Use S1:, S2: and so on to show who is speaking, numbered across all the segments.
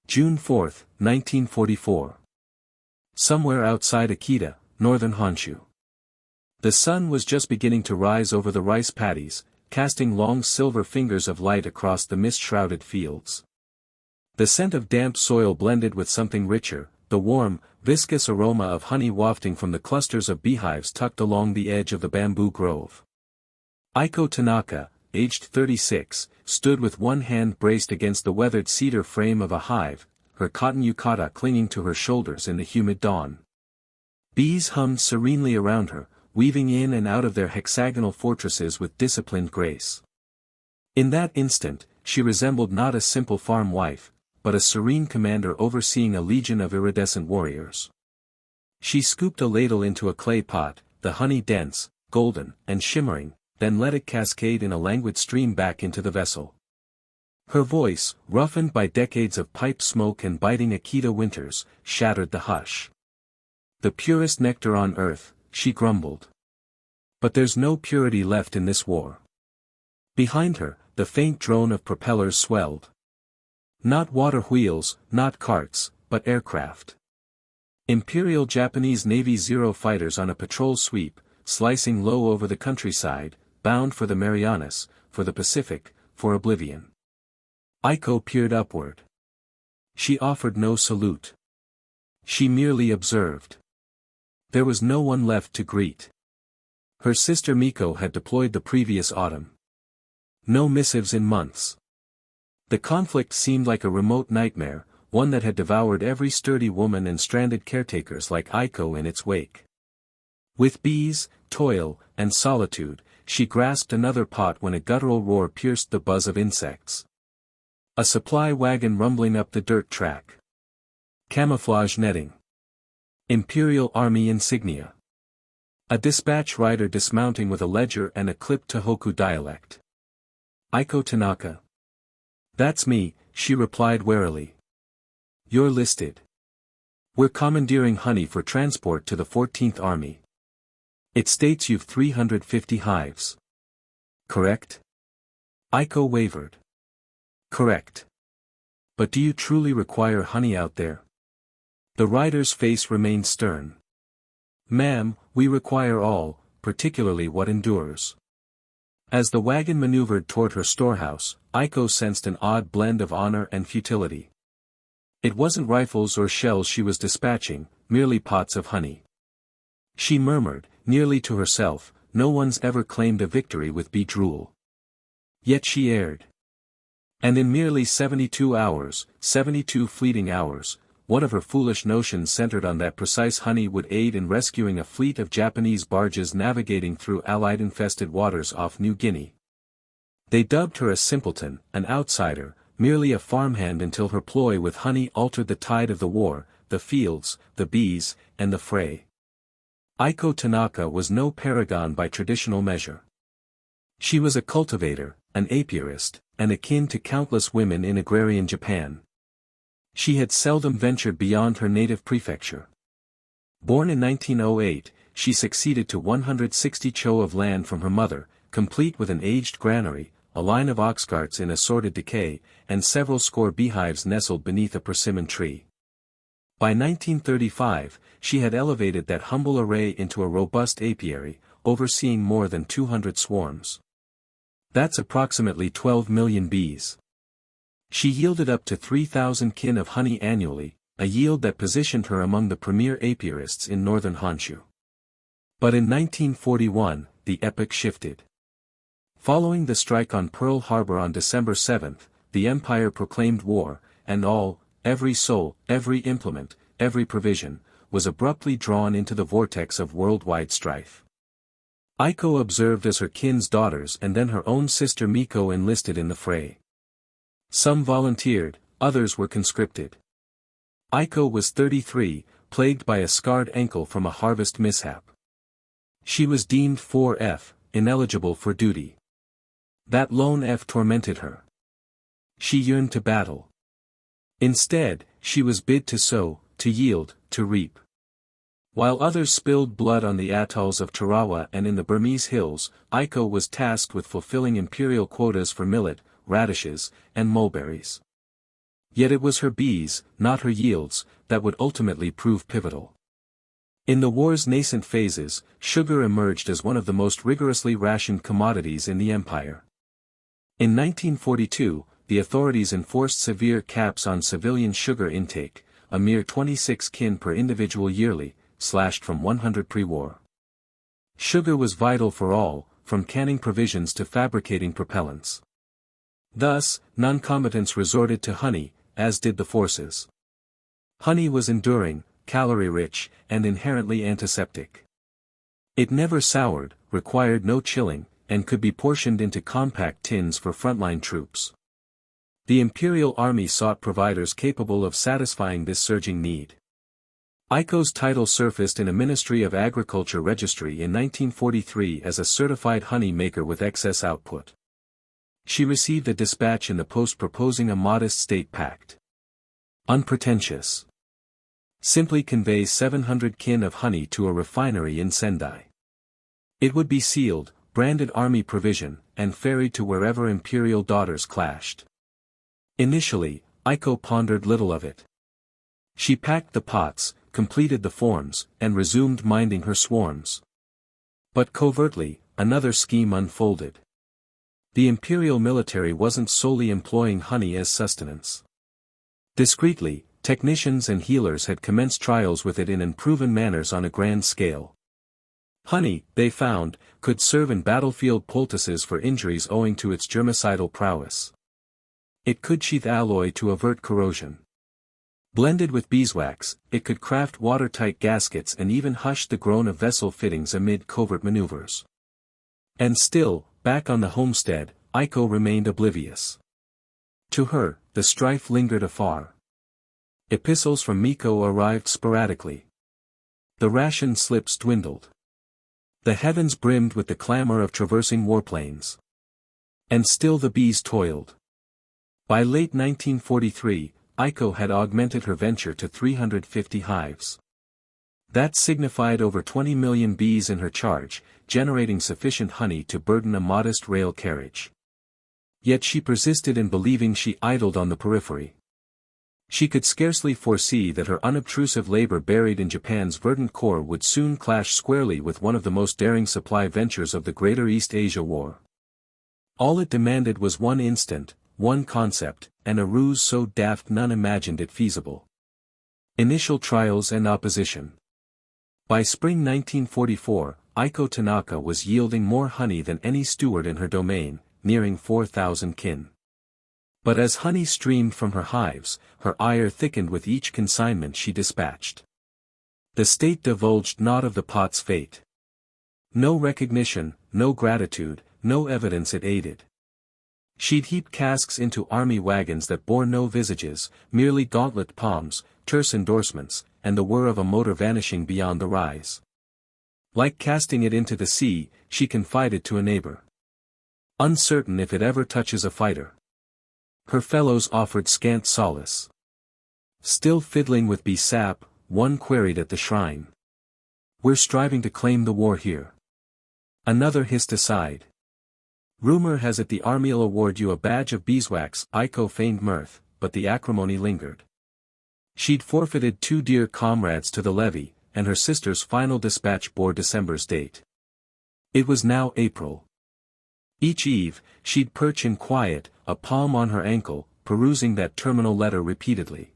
S1: June 4, 1944. Somewhere outside Akita, northern Honshu. The sun was just beginning to rise over the rice paddies, casting long silver fingers of light across the mist-shrouded fields. The scent of damp soil blended with something richer, the warm, viscous aroma of honey wafting from the clusters of beehives tucked along the edge of the bamboo grove. Aiko Tanaka, aged 36, stood with one hand braced against the weathered cedar frame of a hive, her cotton yukata clinging to her shoulders in the humid dawn. Bees hummed serenely around her, weaving in and out of their hexagonal fortresses with disciplined grace. In that instant, she resembled not a simple farm wife, but a serene commander overseeing a legion of iridescent warriors. She scooped a ladle into a clay pot, the honey dense, golden, and shimmering, then let it cascade in a languid stream back into the vessel. Her voice, roughened by decades of pipe smoke and biting Akita winters, shattered the hush. The purest nectar on earth, she grumbled. But there's no purity left in this war. Behind her, the faint drone of propellers swelled. Not water wheels, not carts, but aircraft. Imperial Japanese Navy Zero fighters on a patrol sweep, slicing low over the countryside, bound for the Marianas, for the Pacific, for oblivion. Aiko peered upward. She offered no salute. She merely observed. There was no one left to greet. Her sister Miko had deployed the previous autumn. No missives in months. The conflict seemed like a remote nightmare, one that had devoured every sturdy woman and stranded caretakers like Aiko in its wake. With bees, toil, and solitude, she grasped another pot when a guttural roar pierced the buzz of insects. A supply wagon rumbling up the dirt track. Camouflage netting. Imperial Army insignia. A dispatch rider dismounting with a ledger and a clipped Tohoku dialect. Aiko Tanaka. That's me, she replied warily. You're listed. We're commandeering honey for transport to the 14th Army. It states you've 350 hives. Correct? Aiko wavered. Correct. But do you truly require honey out there? The rider's face remained stern. Ma'am, we require all, particularly what endures. As the wagon maneuvered toward her storehouse, Aiko sensed an odd blend of honor and futility. It wasn't rifles or shells she was dispatching, merely pots of honey. She murmured, nearly to herself, no one's ever claimed a victory with bee drool. Yet she erred. And in merely 72 hours, 72 fleeting hours, one of her foolish notions centered on that precise honey would aid in rescuing a fleet of Japanese barges navigating through Allied-infested waters off New Guinea. They dubbed her a simpleton, an outsider, merely a farmhand until her ploy with honey altered the tide of the war, the fields, the bees, and the fray. Aiko Tanaka was no paragon by traditional measure. She was a cultivator, an apiarist, and akin to countless women in agrarian Japan. She had seldom ventured beyond her native prefecture. Born in 1908, she succeeded to 160 cho of land from her mother, complete with an aged granary, a line of ox carts in assorted decay, and several score beehives nestled beneath a persimmon tree. By 1935, she had elevated that humble array into a robust apiary, overseeing more than 200 swarms. That's approximately 12 million bees. She yielded up to 3,000 kin of honey annually, a yield that positioned her among the premier apiarists in northern Honshu. But in 1941, the epoch shifted. Following the strike on Pearl Harbor on December 7, the Empire proclaimed war, and every soul, every implement, every provision, was abruptly drawn into the vortex of worldwide strife. Aiko observed as her kin's daughters and then her own sister Miko enlisted in the fray. Some volunteered, others were conscripted. Aiko was 33, plagued by a scarred ankle from a harvest mishap. She was deemed 4F, ineligible for duty. That lone F tormented her. She yearned to battle. Instead, she was bid to sow, to yield, to reap. While others spilled blood on the atolls of Tarawa and in the Burmese hills, Aiko was tasked with fulfilling imperial quotas for millet, radishes, and mulberries. Yet it was her bees, not her yields, that would ultimately prove pivotal. In the war's nascent phases, sugar emerged as one of the most rigorously rationed commodities in the empire. In 1942, the authorities enforced severe caps on civilian sugar intake, a mere 26 kin per individual yearly, slashed from 100 pre-war. Sugar was vital for all, from canning provisions to fabricating propellants. Thus, non-combatants resorted to honey, as did the forces. Honey was enduring, calorie-rich, and inherently antiseptic. It never soured, required no chilling, and could be portioned into compact tins for frontline troops. The Imperial Army sought providers capable of satisfying this surging need. Aiko's title surfaced in a Ministry of Agriculture registry in 1943 as a certified honey maker with excess output. She received a dispatch in the post proposing a modest state pact. Unpretentious. Simply convey 700 kin of honey to a refinery in Sendai. It would be sealed, branded army provision, and ferried to wherever imperial daughters clashed. Initially, Aiko pondered little of it. She packed the pots, completed the forms, and resumed minding her swarms. But covertly, another scheme unfolded. The imperial military wasn't solely employing honey as sustenance. Discreetly, technicians and healers had commenced trials with it in unproven manners on a grand scale. Honey, they found, could serve in battlefield poultices for injuries owing to its germicidal prowess. It could sheath alloy to avert corrosion. Blended with beeswax, it could craft watertight gaskets and even hush the groan of vessel fittings amid covert maneuvers. And still, back on the homestead, Aiko remained oblivious. To her, the strife lingered afar. Epistles from Miko arrived sporadically. The ration slips dwindled. The heavens brimmed with the clamor of traversing warplanes. And still the bees toiled. By late 1943, Aiko had augmented her venture to 350 hives. That signified over 20 million bees in her charge, generating sufficient honey to burden a modest rail carriage. Yet she persisted in believing she idled on the periphery. She could scarcely foresee that her unobtrusive labor buried in Japan's verdant core would soon clash squarely with one of the most daring supply ventures of the Greater East Asia War. All it demanded was one instant, one concept, and a ruse so daft none imagined it feasible. Initial trials and opposition. By spring 1944, Aiko Tanaka was yielding more honey than any steward in her domain, nearing 4,000 kin. But as honey streamed from her hives, her ire thickened with each consignment she dispatched. The state divulged naught of the pot's fate. No recognition, no gratitude, no evidence it aided. She'd heap casks into army wagons that bore no visages, merely gauntlet palms, terse endorsements, and the whir of a motor vanishing beyond the rise. Like casting it into the sea, she confided to a neighbor. Uncertain if it ever touches a fighter. Her fellows offered scant solace. Still fiddling with bee sap, one queried at the shrine. We're striving to claim the war here. Another hissed aside. Rumor has it the army'll award you a badge of beeswax. Aiko feigned mirth, but the acrimony lingered. She'd forfeited 2 dear comrades to the levy, and her sister's final dispatch bore December's date. It was now April. Each eve, she'd perch in quiet, a palm on her ankle, perusing that terminal letter repeatedly.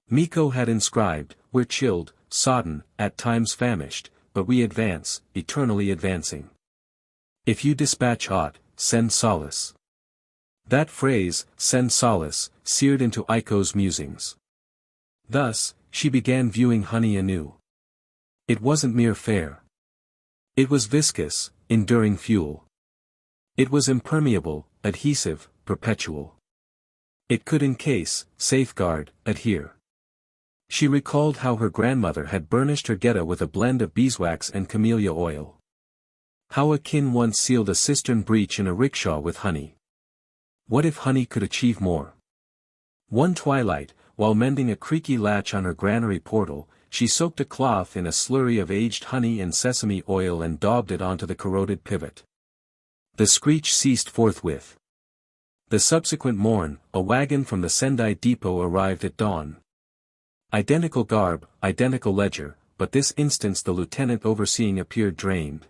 S1: Miko had inscribed, "We're chilled, sodden, at times famished, but we advance, eternally advancing. If you dispatch aught, send solace." That phrase, send solace, seared into Aiko's musings. Thus, she began viewing honey anew. It wasn't mere fare. It was viscous, enduring fuel. It was impermeable, adhesive, perpetual. It could encase, safeguard, adhere. She recalled how her grandmother had burnished her geta with a blend of beeswax and camellia oil. How a kin once sealed a cistern breach in a rickshaw with honey. What if honey could achieve more? One twilight, while mending a creaky latch on her granary portal, she soaked a cloth in a slurry of aged honey and sesame oil and daubed it onto the corroded pivot. The screech ceased forthwith. The subsequent morn, a wagon from the Sendai depot arrived at dawn. Identical garb, identical ledger, but this instance the lieutenant overseeing appeared drained.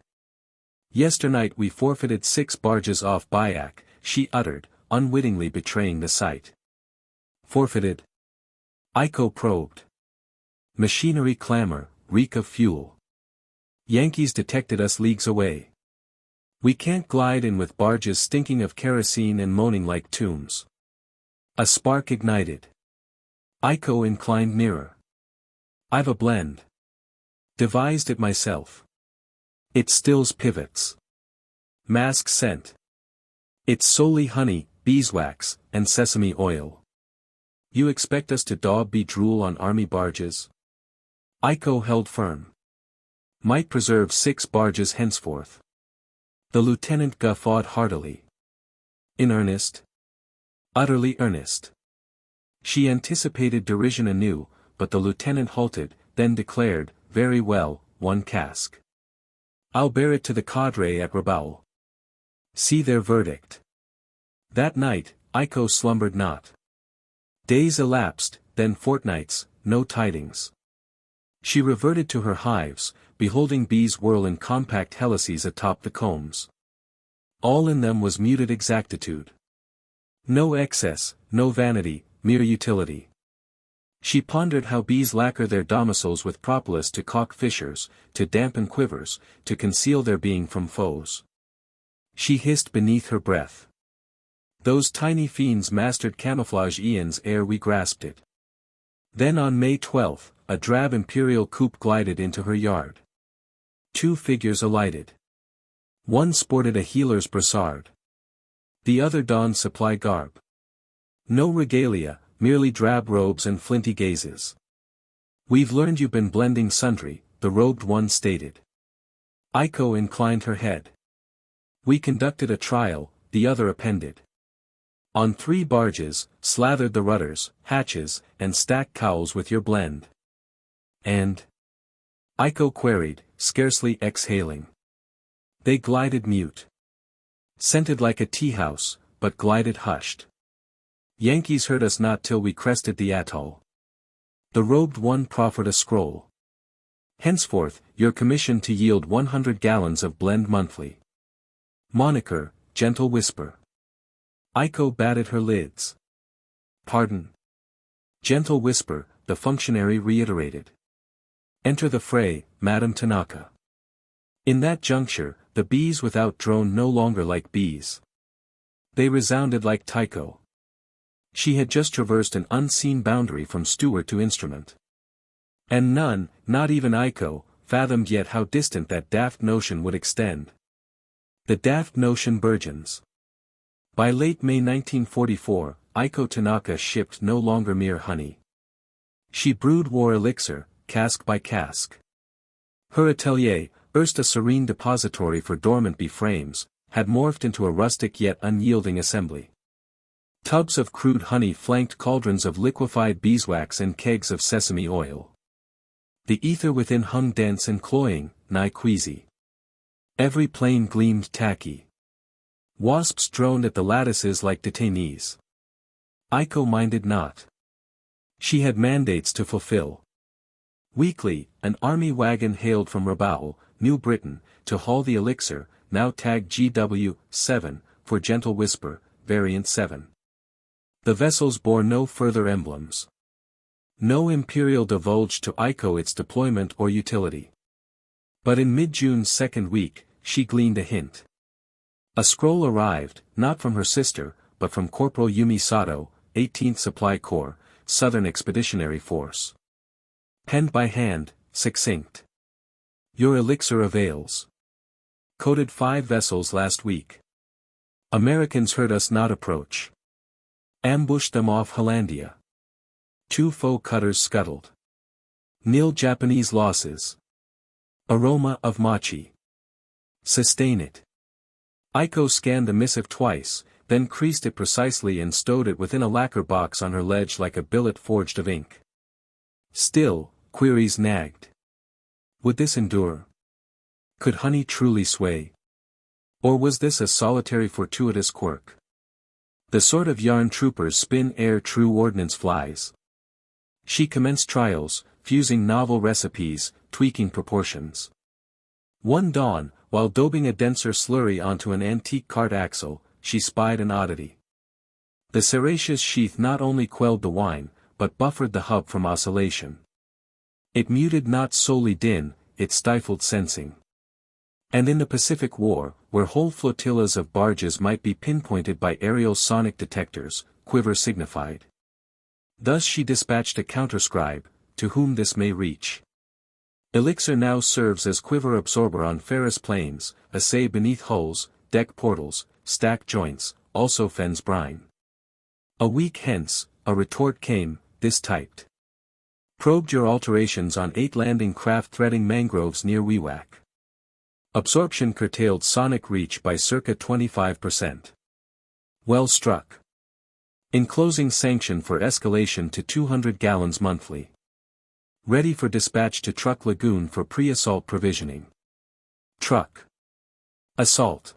S1: "Yesternight we forfeited 6 barges off Byac," she uttered, unwittingly betraying the sight. "Forfeited?" Aiko probed. "Machinery clamor, reek of fuel. Yankees detected us leagues away. We can't glide in with barges stinking of kerosene and moaning like tombs." A spark ignited. Aiko inclined nearer. "I've a blend. Devised it myself. It stills pivots. Mask scent. It's solely honey, beeswax, and sesame oil. You expect us to daub drool on army barges?" Aiko held firm. "Might preserve 6 barges henceforth." The lieutenant guffawed heartily. "In earnest?" "Utterly earnest." She anticipated derision anew, but the lieutenant halted, then declared, "Very well, 1 cask. I'll bear it to the cadre at Rabaul. See their verdict." That night, Aiko slumbered not. Days elapsed, then fortnights, no tidings. She reverted to her hives, beholding bees whirl in compact helices atop the combs. All in them was muted exactitude. No excess, no vanity, mere utility. She pondered how bees lacquer their domiciles with propolis to caulk fissures, to dampen quivers, to conceal their being from foes. She hissed beneath her breath. Those tiny fiends mastered camouflage eons ere we grasped it. Then on May 12, a drab imperial coupe glided into her yard. 2 figures alighted. One sported a healer's brassard. The other donned supply garb. No regalia, merely drab robes and flinty gazes. "We've learned you've been blending sundry," the robed one stated. Aiko inclined her head. "We conducted a trial," the other appended. "On 3 barges, slathered the rudders, hatches, and stacked cowls with your blend." "And?" Aiko queried, scarcely exhaling. "They glided mute. Scented like a tea-house, but glided hushed. Yankees heard us not till we crested the atoll." The robed one proffered a scroll. "Henceforth, you're commissioned to yield 100 gallons of blend monthly. Moniker, Gentle Whisper." Aiko batted her lids. "Pardon?" "Gentle Whisper," the functionary reiterated. "Enter the fray, Madame Tanaka." In that juncture, the bees without droned no longer like bees. They resounded like taiko. She had just traversed an unseen boundary from steward to instrument. And none, not even Aiko, fathomed yet how distant that daft notion would extend. The daft notion burgeons. By late May 1944, Aiko Tanaka shipped no longer mere honey. She brewed war elixir, cask by cask. Her atelier, erst a serene depository for dormant bee frames, had morphed into a rustic yet unyielding assembly. Tubs of crude honey flanked cauldrons of liquefied beeswax and kegs of sesame oil. The ether within hung dense and cloying, nigh queasy. Every plane gleamed tacky. Wasps droned at the lattices like detainees. Aiko minded not. She had mandates to fulfill. Weekly, an army wagon hailed from Rabaul, New Britain, to haul the elixir, now tagged GW7, for Gentle Whisper, Variant 7. The vessels bore no further emblems. No Imperial divulged to Aiko its deployment or utility. But in mid-June's second week, she gleaned a hint. A scroll arrived, not from her sister, but from Corporal Yumi Sato, 18th Supply Corps, Southern Expeditionary Force. Penned by hand, succinct. "Your elixir avails. Coated 5 vessels last week. Americans heard us not approach. Ambushed them off Hollandia. 2 foe cutters scuttled. Nil Japanese losses. Aroma of machi. Sustain it." Aiko scanned the missive twice, then creased it precisely and stowed it within a lacquer box on her ledge like a billet forged of ink. Still, queries nagged. Would this endure? Could honey truly sway? Or was this a solitary fortuitous quirk? The sort of yarn troopers spin ere true ordnance flies. She commenced trials, fusing novel recipes, tweaking proportions. One dawn, while daubing a denser slurry onto an antique cart axle, she spied an oddity. The serraceous sheath not only quelled the whine, but buffered the hub from oscillation. It muted not solely din, it stifled sensing. And in the Pacific War, where whole flotillas of barges might be pinpointed by aerial sonic detectors, quiver signified. Thus she dispatched a counterscribe, to whom this may reach. Elixir now serves as quiver absorber on ferrous planes, assay beneath hulls, deck portals, stack joints, also fens brine. A week hence, a retort came, this typed. Probed your alterations on 8 landing craft threading mangroves near WWII. Absorption curtailed sonic reach by circa 25%. Well struck. Enclosing sanction for escalation to 200 gallons monthly. Ready for dispatch to Truck Lagoon for pre-assault provisioning. Truck. Assault.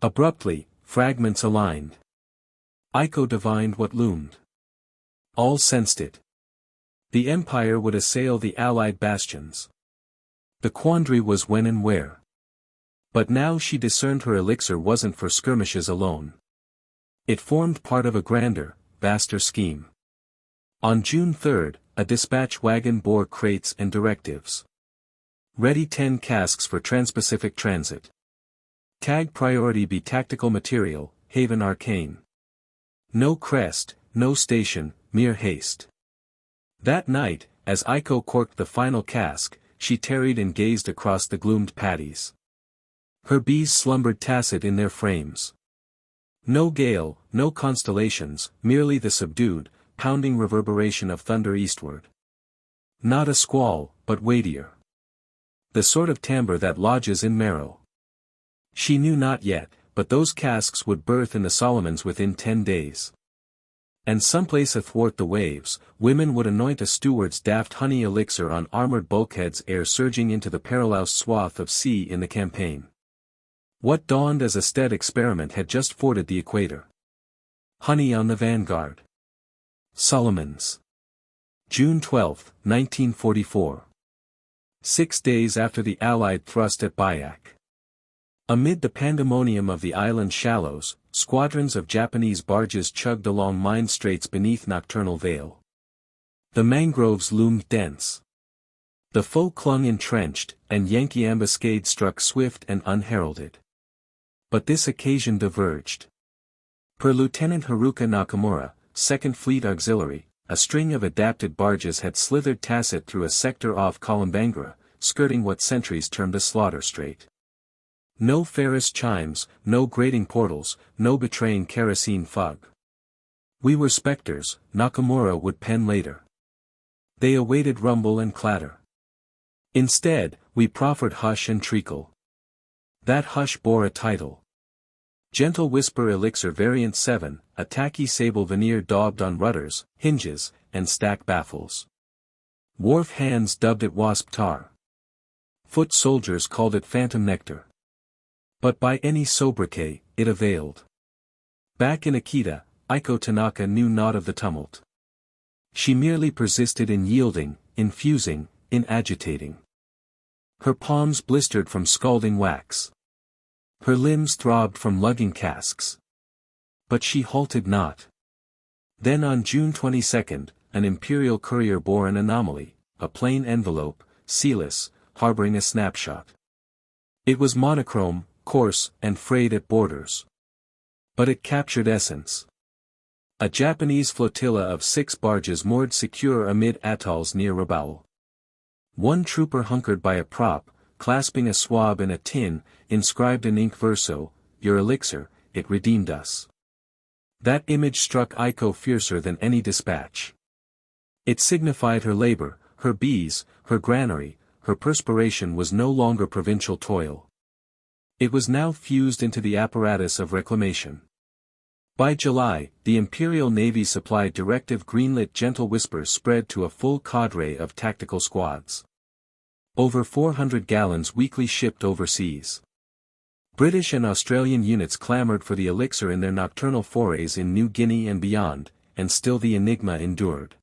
S1: Abruptly, fragments aligned. Aiko divined what loomed. All sensed it. The Empire would assail the Allied bastions. The quandary was when and where. But now she discerned her elixir wasn't for skirmishes alone. It formed part of a grander, vaster scheme. On June 3, a dispatch wagon bore crates and directives. Ready 10 casks for Trans-Pacific transit. Tag priority be tactical material, haven arcane. No crest, no station, mere haste. That night, as Aiko corked the final cask, she tarried and gazed across the gloomed paddies. Her bees slumbered tacit in their frames. No gale, no constellations, merely the subdued, pounding reverberation of thunder eastward. Not a squall, but weightier. The sort of timbre that lodges in marrow. She knew not yet, but those casks would berth in the Solomons within 10 days. And someplace athwart the waves, women would anoint a steward's daft honey elixir on armored bulkheads ere surging into the perilous swath of sea in the campaign. What dawned as a stead experiment had just forded the equator. Honey on the vanguard. Solomons. June 12, 1944. 6 days after the Allied thrust at WWII. Amid the pandemonium of the island shallows, squadrons of Japanese barges chugged along mine straits beneath nocturnal veil. The mangroves loomed dense. The foe clung entrenched, and Yankee ambuscade struck swift and unheralded. But this occasion diverged. Per Lieutenant Haruka Nakamura, 2nd Fleet Auxiliary, a string of adapted barges had slithered tacit through a sector off Kolombangara, skirting what sentries termed a slaughter strait. No Ferris chimes, no grating portals, no betraying kerosene fog. We were specters, Nakamura would pen later. They awaited rumble and clatter. Instead, we proffered hush and treacle. That hush bore a title. Gentle Whisper Elixir Variant 7, a tacky sable veneer daubed on rudders, hinges, and stack baffles. Wharf hands dubbed it Wasp Tar. Foot soldiers called it Phantom Nectar. But by any sobriquet, it availed. Back in Akita, Aiko Tanaka knew naught of the tumult. She merely persisted in yielding, in fusing, in agitating. Her palms blistered from scalding wax. Her limbs throbbed from lugging casks. But she halted not. Then on June 22, an Imperial courier bore an anomaly, a plain envelope, sealless, harboring a snapshot. It was monochrome, coarse, and frayed at borders. But it captured essence. A Japanese flotilla of 6 barges moored secure amid atolls near Rabaul. One trooper hunkered by a prop, clasping a swab in a tin, inscribed in ink verso, "Your elixir, it redeemed us." That image struck Aiko fiercer than any dispatch. It signified her labor, her bees, her granary, her perspiration was no longer provincial toil. It was now fused into the apparatus of reclamation. By July, the Imperial Navy supplied directive greenlit gentle whispers spread to a full cadre of tactical squads. Over 400 gallons weekly shipped overseas. British and Australian units clamored for the elixir in their nocturnal forays in New Guinea and beyond, and still the enigma endured.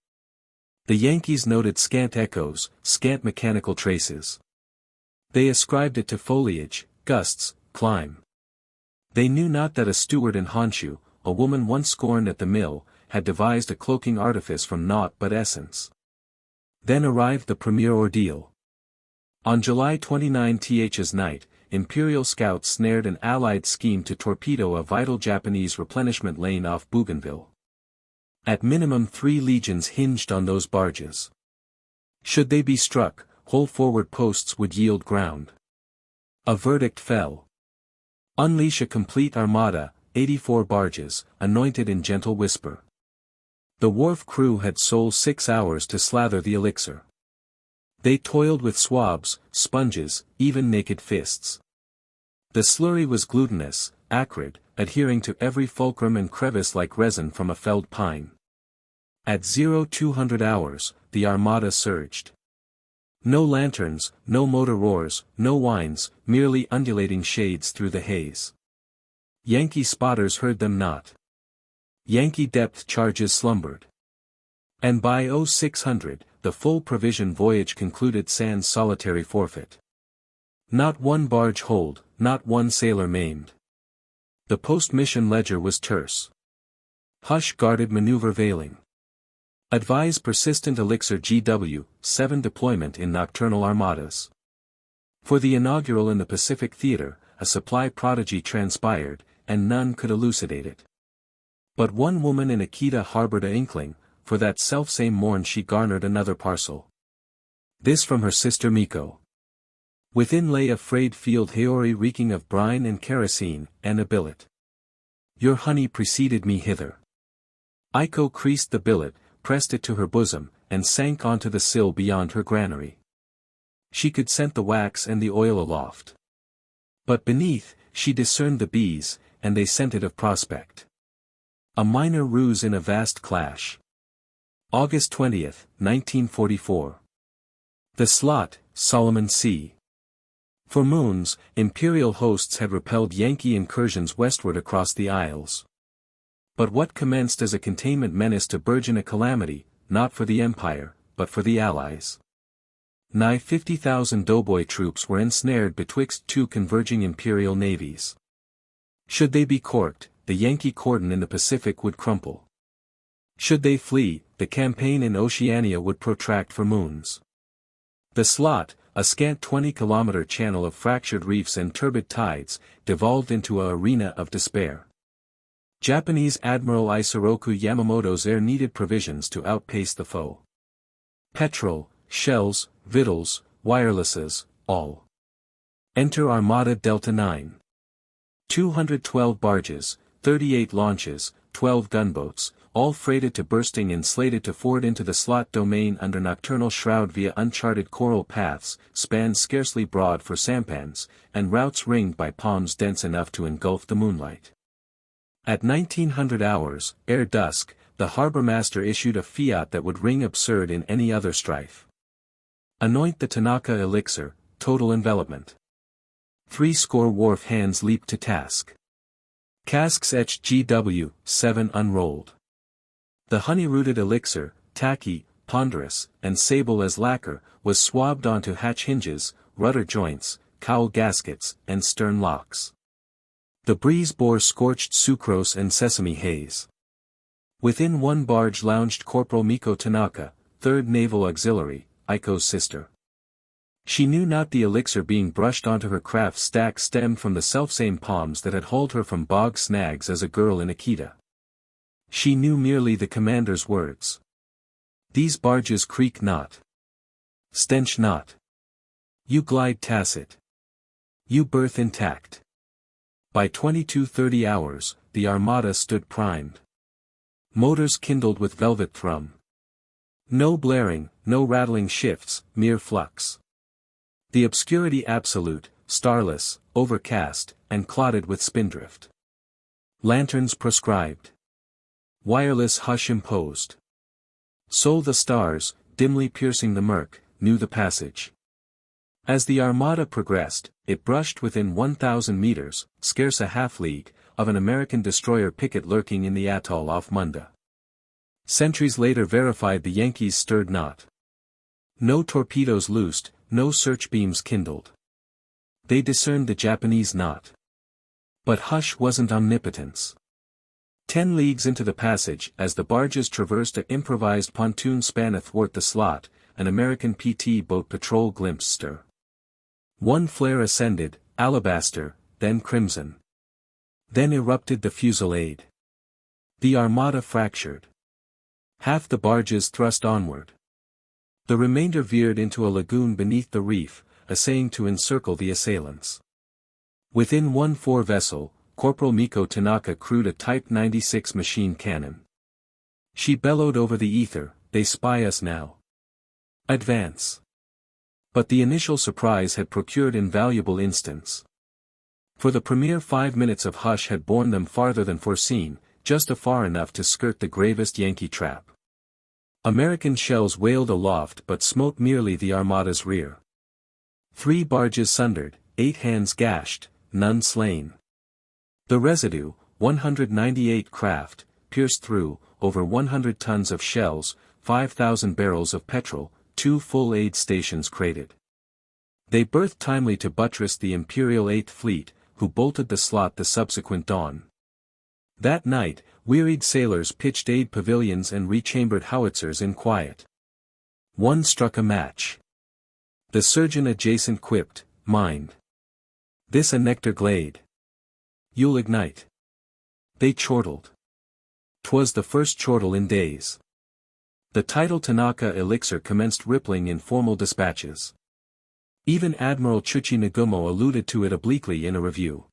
S1: The Yankees noted scant echoes, scant mechanical traces. They ascribed it to foliage, gusts, climb. They knew not that a steward in Honshu, a woman once scorned at the mill, had devised a cloaking artifice from naught but essence. Then arrived the premier ordeal. On July 29th's night, Imperial scouts snared an Allied scheme to torpedo a vital Japanese replenishment lane off Bougainville. At minimum 3 legions hinged on those barges. Should they be struck, whole forward posts would yield ground. A verdict fell. Unleash a complete armada, 84 barges, anointed in gentle whisper. The wharf crew had sole 6 hours to slather the elixir. They toiled with swabs, sponges, even naked fists. The slurry was glutinous, acrid, adhering to every fulcrum and crevice like resin from a felled pine. At 0200 hours, the armada surged. No lanterns, no motor roars, no whines, merely undulating shades through the haze. Yankee spotters heard them not. Yankee depth charges slumbered. And by 0600, the full provision voyage concluded sans solitary forfeit. Not one barge holed, not one sailor maimed. The post-mission ledger was terse. Hush guarded maneuver veiling. Advise persistent elixir GW7 deployment in nocturnal armadas. For the inaugural in the Pacific Theater, a supply prodigy transpired, and none could elucidate it. But one woman in Akita harbored a inkling, for that selfsame morn she garnered another parcel. This from her sister Miko. Within lay a frayed field haori reeking of brine and kerosene, and a billet. Your honey preceded me hither. Aiko creased the billet, pressed it to her bosom, and sank onto the sill beyond her granary. She could scent the wax and the oil aloft. But beneath, she discerned the bees, and they scented of prospect. A minor ruse in a vast clash. August 20th, 1944. The slot, Solomon Sea. For moons, Imperial hosts had repelled Yankee incursions westward across the Isles. But what commenced as a containment menace to burgeon a calamity, not for the Empire, but for the Allies. Nigh 50,000 doughboy troops were ensnared betwixt 2 converging Imperial navies. Should they be corked, the Yankee cordon in the Pacific would crumple. Should they flee, the campaign in Oceania would protract for moons. The slot, a scant 20-kilometer channel of fractured reefs and turbid tides, devolved into a arena of despair. Japanese Admiral Isoroku Yamamoto's air needed provisions to outpace the foe. Petrol, shells, victuals, wirelesses, all. Enter Armada Delta 9. 212 barges, 38 launches, 12 gunboats, all freighted to bursting and slated to ford into the slot domain under nocturnal shroud via uncharted coral paths, spans scarcely broad for sampans, and routes ringed by palms dense enough to engulf the moonlight. At 1900 hours, ere dusk, the harbor master issued a fiat that would ring absurd in any other strife. Anoint the Tanaka elixir, total envelopment. 70 wharf hands leaped to task. Casks etched GW7 unrolled. The honey-rooted elixir, tacky, ponderous, and sable as lacquer, was swabbed onto hatch hinges, rudder joints, cowl gaskets, and stern locks. The breeze bore scorched sucrose and sesame haze. Within one barge lounged Corporal Miko Tanaka, 3rd Naval Auxiliary, Aiko's sister. She knew not the elixir being brushed onto her craft's stack stemmed from the selfsame palms that had hauled her from bog snags as a girl in Akita. She knew merely the commander's words. These barges creak not. Stench not. You glide tacit. You berth intact. By 22:30 hours, the armada stood primed. Motors kindled with velvet thrum. No blaring, no rattling shifts, mere flux. The obscurity absolute, starless, overcast, and clotted with spindrift. Lanterns proscribed. Wireless hush imposed. Sole the stars, dimly piercing the murk, knew the passage. As the armada progressed, it brushed within 1,000 meters, scarce a half-league, of an American destroyer picket lurking in the atoll off Munda. Sentries later verified the Yankees stirred not. No torpedoes loosed, no search beams kindled. They discerned the Japanese not. But hush wasn't omnipotence. 10 leagues into the passage, as the barges traversed an improvised pontoon span athwart the slot, an American PT boat patrol glimpsed stir. One flare ascended, alabaster, then crimson. Then erupted the fusillade. The armada fractured. Half the barges thrust onward. The remainder veered into a lagoon beneath the reef, essaying to encircle the assailants. Within one fore-vessel, Corporal Miko Tanaka crewed a Type 96 machine cannon. She bellowed over the ether, "They spy us now. Advance." But the initial surprise had procured invaluable instants. For the premier 5 minutes of hush had borne them farther than foreseen, just far enough to skirt the gravest Yankee trap. American shells wailed aloft but smote merely the armada's rear. 3 barges sundered, 8 hands gashed, none slain. The residue, 198 craft, pierced through, over 100 tons of shells, 5,000 barrels of petrol, 2 full aid stations crated. They berthed timely to buttress the Imperial 8th Fleet, who bolted the slot the subsequent dawn. That night, wearied sailors pitched aid pavilions and rechambered howitzers in quiet. One struck a match. The surgeon adjacent quipped, "Mind. This a nectar glade. You'll ignite." They chortled. 'Twas the first chortle in days. The title Tanaka elixir commenced rippling in formal dispatches. Even Admiral Chuchi Nagumo alluded to it obliquely in a review.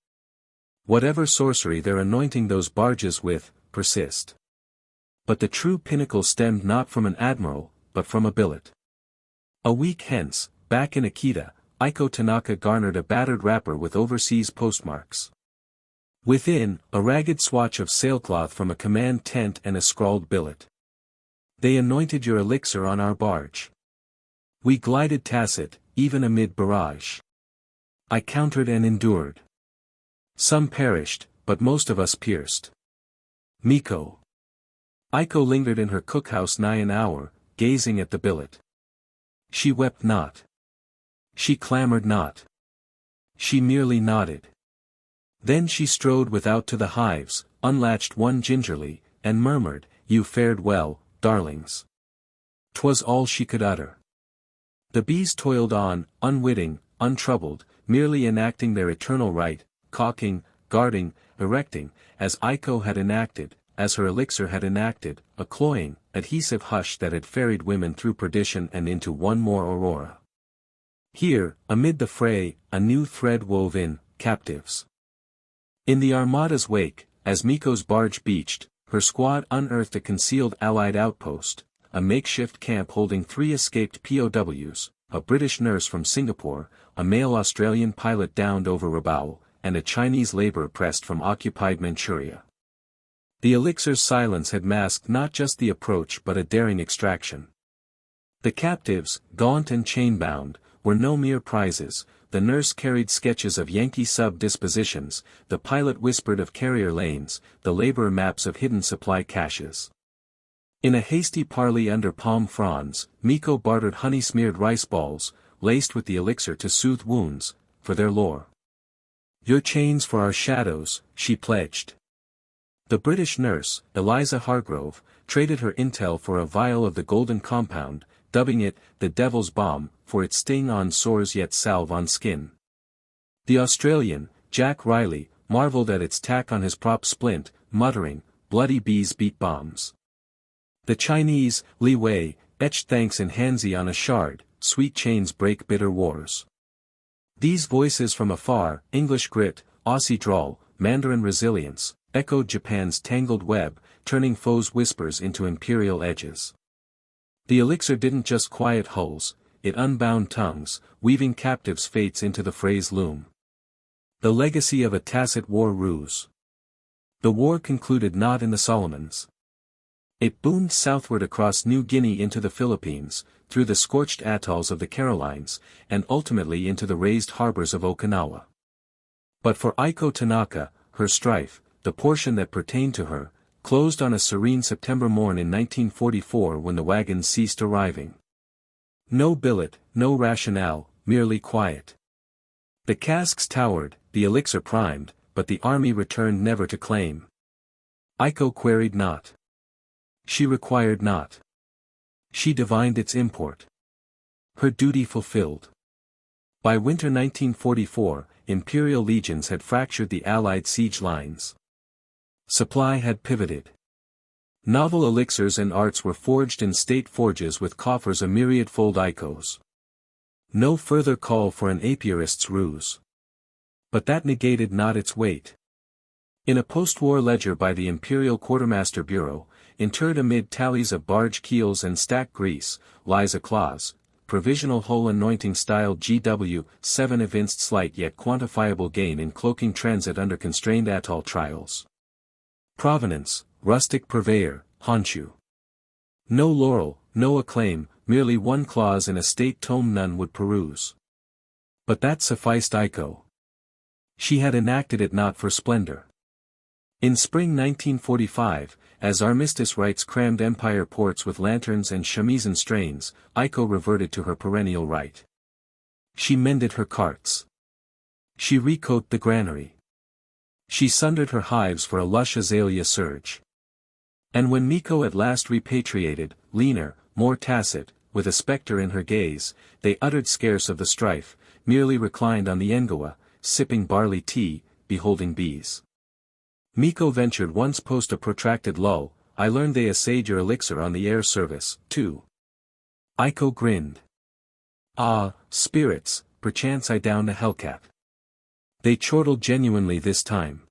S1: Whatever sorcery they're anointing those barges with, persist. But the true pinnacle stemmed not from an admiral, but from a billet. A week hence, back in Akita, Aiko Tanaka garnered a battered wrapper with overseas postmarks. Within, a ragged swatch of sailcloth from a command tent and a scrawled billet. "They anointed your elixir on our barge. We glided tacit, even amid barrage. I countered and endured. Some perished, but most of us pierced. Miko." Aiko lingered in her cookhouse nigh an hour, gazing at the billet. She wept not. She clamored not. She merely nodded. Then she strode without to the hives, unlatched one gingerly, and murmured, "You fared well, darlings." 'Twas all she could utter. The bees toiled on, unwitting, untroubled, merely enacting their eternal rite, caulking, guarding, erecting, as Aiko had enacted, as her elixir had enacted, a cloying, adhesive hush that had ferried women through perdition and into one more aurora. Here, amid the fray, a new thread wove in, captives. In the armada's wake, as Miko's barge beached, her squad unearthed a concealed Allied outpost, a makeshift camp holding 3 escaped POWs, a British nurse from Singapore, a male Australian pilot downed over Rabaul, and a Chinese labor oppressed from occupied Manchuria. The elixir's silence had masked not just the approach but a daring extraction. The captives, gaunt and chain-bound, were no mere prizes. The nurse carried sketches of Yankee sub-dispositions, the pilot whispered of carrier lanes, the laborer maps of hidden supply caches. In a hasty parley under palm fronds, Miko bartered honey-smeared rice balls, laced with the elixir to soothe wounds, for their lore. "Your chains for our shadows," she pledged. The British nurse, Eliza Hargrove, traded her intel for a vial of the golden compound, dubbing it, the devil's bomb, for its sting on sores yet salve on skin. The Australian, Jack Riley, marveled at its tack on his prop splint, muttering, "Bloody bees beat bombs." The Chinese, Li Wei, etched thanks in Hanzi on a shard, "Sweet chains break bitter wars." These voices from afar, English grit, Aussie drawl, Mandarin resilience, echoed Japan's tangled web, turning foes' whispers into imperial edges. The elixir didn't just quiet hulls, it unbound tongues, weaving captives' fates into the phrase loom. The legacy of a tacit war ruse. The war concluded not in the Solomons. It boomed southward across New Guinea into the Philippines, through the scorched atolls of the Carolines, and ultimately into the raised harbors of Okinawa. But for Aiko Tanaka, her strife, the portion that pertained to her, closed on a serene September morn in 1944 when the wagons ceased arriving. No billet, no rationale, merely quiet. The casks towered, the elixir primed, but the army returned never to claim. Aiko queried not. She required not. She divined its import. Her duty fulfilled. By winter 1944, Imperial legions had fractured the Allied siege lines. Supply had pivoted. Novel elixirs and arts were forged in state forges with coffers a myriad-fold Aikos. No further call for an apiarist's ruse. But that negated not its weight. In a post-war ledger by the Imperial Quartermaster Bureau, interred amid tallies of barge keels and stack grease, lies a clause, provisional whole anointing style WWII evinced slight yet quantifiable gain in cloaking transit under constrained atoll trials. Provenance, rustic purveyor, Honshu. No laurel, no acclaim, merely one clause in a state tome none would peruse. But that sufficed Aiko. She had enacted it not for splendor. In spring 1945, as armistice rites crammed empire ports with lanterns and shamisen strains, Aiko reverted to her perennial right. She mended her carts. She recoat the granary. She sundered her hives for a lush azalea surge. And when Miko at last repatriated, leaner, more tacit, with a spectre in her gaze, they uttered scarce of the strife, merely reclined on the engawa, sipping barley tea, beholding bees. Miko ventured once post a protracted lull, I learned they assayed your elixir on the air service, too. Aiko grinned. Ah, spirits, perchance I downed a hellcat. They chortled genuinely this time.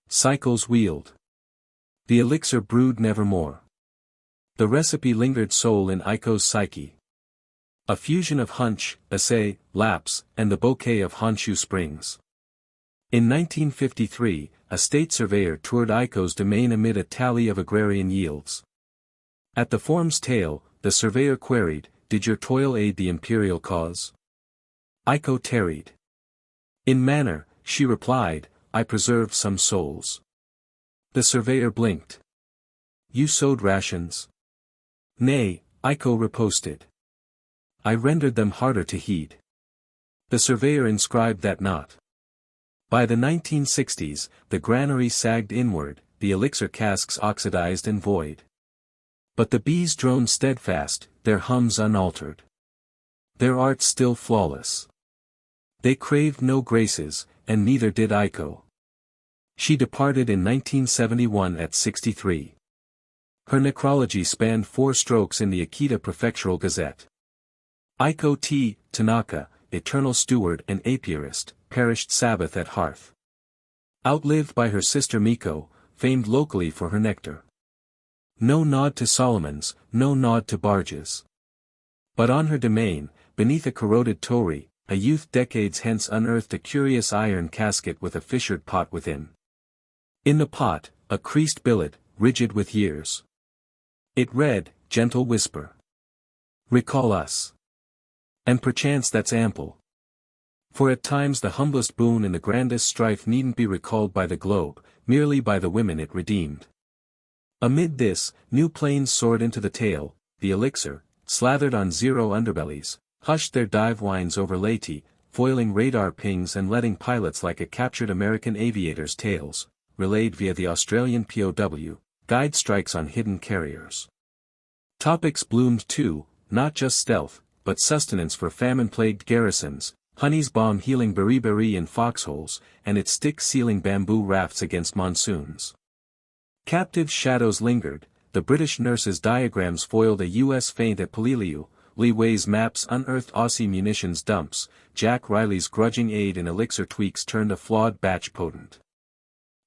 S1: Cycles wheeled. The elixir brewed nevermore. The recipe lingered sole in Aiko's psyche. A fusion of hunch, assay, lapse, and the bouquet of Honshu springs. In 1953, a state surveyor toured Aiko's domain amid a tally of agrarian yields. At the form's tail, the surveyor queried, did your toil aid the imperial cause? Aiko tarried. In manner, she replied, I preserved some souls. The surveyor blinked. You sowed rations? Nay, Aiko riposted. I rendered them harder to heed. The surveyor inscribed that not. By the 1960s, the granary sagged inward, the elixir casks oxidized and void. But the bees droned steadfast, their hums unaltered. Their art still flawless. They craved no graces, and neither did Aiko. She departed in 1971 at 63. Her necrology spanned 4 strokes in the Akita Prefectural Gazette. Aiko Tanaka, eternal steward and apiarist, perished Sabbath at hearth. Outlived by her sister Miko, famed locally for her nectar. No nod to Solomons, no nod to barges. But on her domain, beneath a corroded torii, a youth decades hence unearthed a curious iron casket with a fissured pot within. In the pot, a creased billet, rigid with years. It read, gentle whisper. Recall us. And perchance that's ample. For at times the humblest boon in the grandest strife needn't be recalled by the globe, merely by the women it redeemed. Amid this, new planes soared into the tail, the elixir, slathered on zero underbellies, hushed their dive whines over Leyte, foiling radar pings and letting pilots like a captured American aviator's tales, relayed via the Australian POW, guide strikes on hidden carriers. Topics bloomed too, not just stealth, but sustenance for famine-plagued garrisons, honey's bomb healing beriberi in foxholes, and its stick-sealing bamboo rafts against monsoons. Captive shadows lingered, the British nurse's diagrams foiled a U.S. feint at Peleliu, Lee Wei's maps unearthed Aussie munitions dumps, Jack Riley's grudging aid in elixir tweaks turned a flawed batch potent.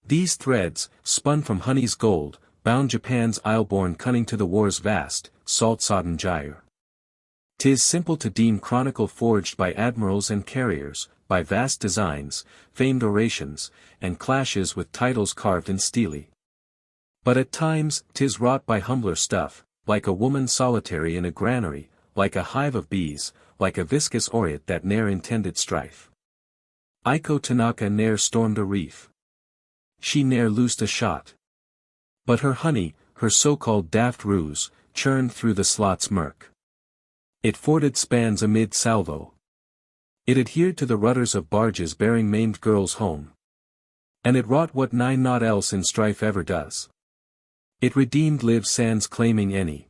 S1: These threads, spun from honey's gold, bound Japan's isle-born cunning to the war's vast, salt-sodden gyre. 'Tis simple to deem chronicle forged by admirals and carriers, by vast designs, famed orations, and clashes with titles carved in stele. But at times, 'tis wrought by humbler stuff, like a woman solitary in a granary, like a hive of bees, like a viscous aureate that ne'er intended strife. Aiko Tanaka ne'er stormed a reef. She ne'er loosed a shot. But her honey, her so-called daft ruse, churned through the slot's murk. It forded spans amid salvo. It adhered to the rudders of barges bearing maimed girls home. And it wrought what nine naught else in strife ever does. It redeemed live sands claiming any.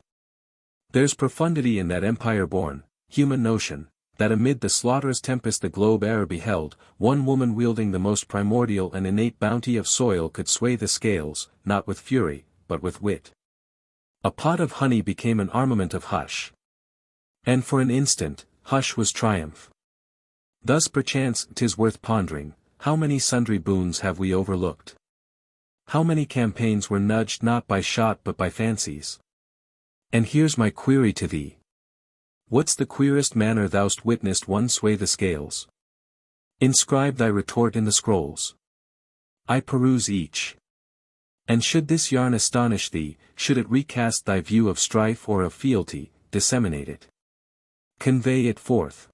S1: There's profundity in that empire-born, human notion, that amid the slaughterous tempest the globe e'er beheld, one woman wielding the most primordial and innate bounty of soil could sway the scales, not with fury, but with wit. A pot of honey became an armament of hush. And for an instant, hush was triumph. Thus perchance 'tis worth pondering, how many sundry boons have we overlooked? How many campaigns were nudged not by shot but by fancies? And here's my query to thee. What's the queerest manner thou'st witnessed one sway the scales? Inscribe thy retort in the scrolls. I peruse each. And should this yarn astonish thee, should it recast thy view of strife or of fealty, disseminate it. Convey it forth.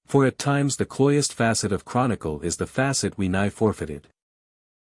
S1: For at times the cloyest facet of chronicle is the facet we nigh forfeited.